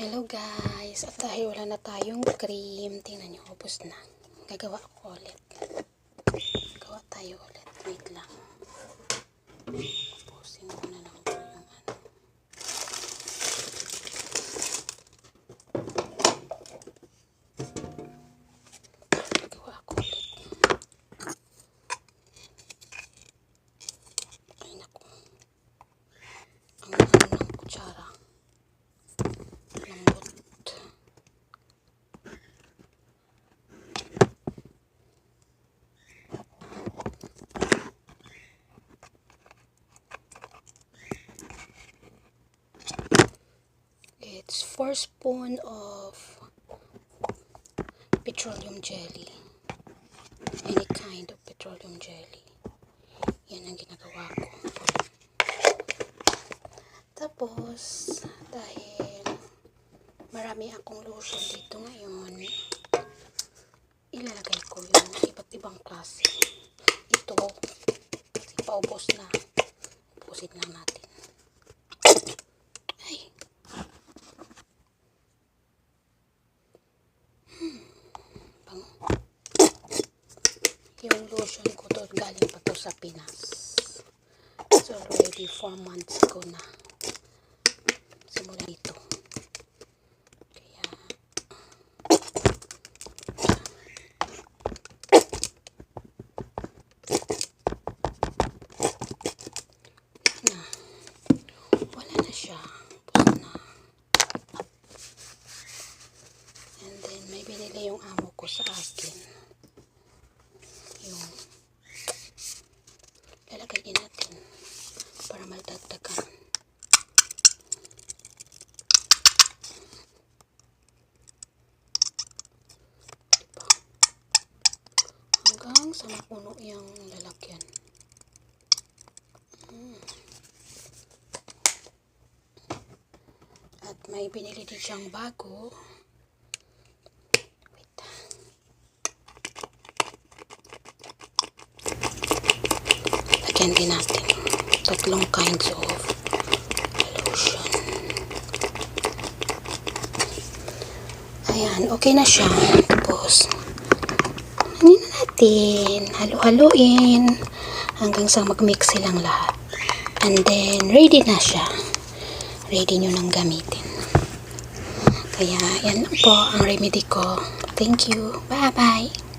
Hello guys, at dahil wala na tayong cream, tingnan nyo, ubos na. Gagawa ko ulit. Gawa tayo ulit. Wait lang. Ubusin ko na lang po yung ano. Gagawa ko ulit. Ay naku. Ang ano ng kutsara. Lambot. It's 4 spoons of petroleum jelly. Any kind of petroleum jelly. Yan ang ginagawa ko. Tapos, dahil marami akong lotion dito ngayon, ilalagay ko yung iba't ibang klase. Ito, kasi paubos na. Ubusin lang natin. Ay. Bango. Yung lotion ko to, galing pa to sa Pinas. It's already 4 months ago na. Simula dito. Kaya, na. Wala na siya. Tapos na. And then, may binili yung amo ko sa akin. Yung lalagay din natin para magdagdagan. Diba? Hanggang sa mapuno yung lalagyan. At may binili din siyang bago. Wait. Lagyan din natin 3 kinds of lotion. Ayan, okay na siya. Tapos, ano na natin? Halo-haloin hanggang sa mag-mix silang lahat. And then, ready na siya. Ready nyo nang gamitin. Kaya, yan lang po ang remedy ko. Thank you. Bye-bye.